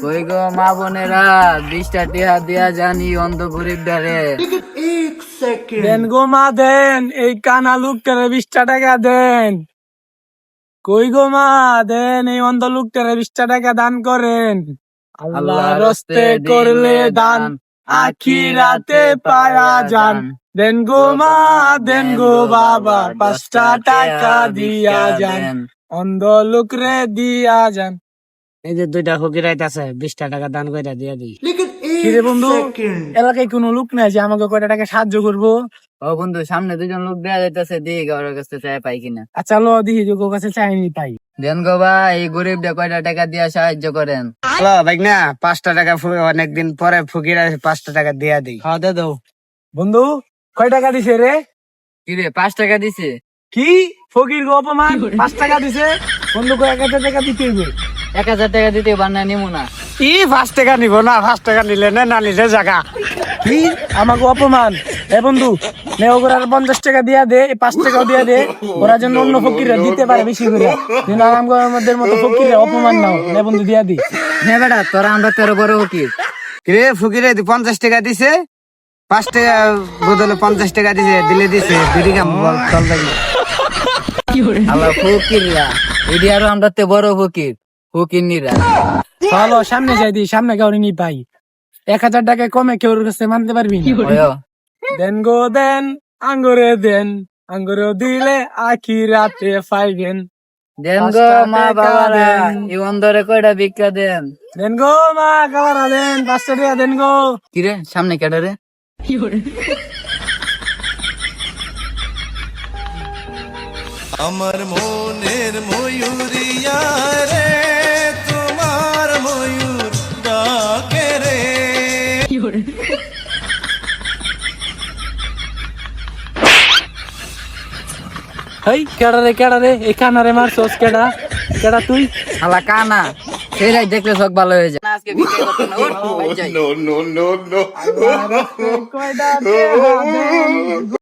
কই গো মা বোনেরা, 20টা টিয়া দিয়া জানি অন্ধ গরিব ডারে। দেন গো মা দেন, এই কানা লোকটারে 20টা টাকা দেন। কই গো মা দেন, এই অন্ধ লোকটারে 20টা টাকা দান করেন। আল্লাহর রাস্তে করলে দান, আখিরাতে পায়া যান। দেন গো মা দেন গো বাবা, 5টা টাকা দিয়া যান। অন্ধ লোকরে দিয়া যান। এই যে 2টা ফকির আইতাছে, 20টা টাকা দান কইরা দিয়া দিই। কিরে বন্ধু, এলাকায় কোনো লোক নাই যে আমাকে কয়টা টাকা সাহায্য করবো? ও বন্ধু, সামনে 2জন লোক দেয়া যাইতেছে, দিই ওর কাছে চাই পাই কিনা। আচ্ছা লো দেখি যে ওর কাছে চাইনি পাই। দেন গো ভাই, এই গরিবটা কয়টা টাকা দিয়া সাহায্য করেন। হ্যালো ভাই না, 5টা টাকা অনেকদিন পরে ফকির আছে, 5টা টাকা দিয়া দিই। হ্যাঁ দে দাও। বন্ধু কয় টাকা দিছে রে? কিরে 5 টাকা দিছে? কি ফকির গো অপমান, 5 টাকা দিছে? বন্ধু কয় 1000 টাকা দিতে হইবে। 1000 টাকা দিতে বান্না নিমু না। 5 টাকা নিব না, 5 টাকা নিলে না নিলে জাগা। কি আমাকে অপমান? এ বন্ধু নে ওগুলো 50 টাকা দিয়া দে, 5 টাকাও দিয়া দে, ওরা যেন অন্য ফকিররা দিতে পারে বেশি করে, যেন আমাদের মতো ফকিররা অপমান নাও। নে বন্ধু দিয়া দি। নে বেটা, তোরা আমরা 13 বড় ফকির। রে ফকিরে 50 টাকা দিছে, 5 টাকা বদলে 50 টাকা দিছে, দিছে 2 টাকা চল লাগি। আল্লাহ ফকিররা, এডি আরো আমরা তে বড় ফকির, ফকিরনিরা। চলো সামনে যাই দি, সামনে কাউরি নি পাই। 1000 টাকা কমে কেউ কাছে মানতে পারবি না। ওয়ো, দেন গো দেন, আঙ্গুরে দেন, আঙ্গুরে দিলে আখিরাতে পাইবেন। দেন গো মা বাবারা, এই অন্ধরে কয়টা ভিক্ষা দেন। দেন গো মা কাবারা দেন, 5 টাকা দেন গো। কিরে সামনে কেডা রে? আমার মনের ময়ূরিয়া রে, তোমার ময়ূর ডাকে রে। হেই কেডা রে, এই কানারে মারছস? কেডা কেডা তুই? শালা কানা, সেইটাই দেখলে চোখ ভালো হয়ে যায়। আজকে ভিক্ষা করতে না, ওঠ, বাড়ি যাই। No, no, no, no. কয়টা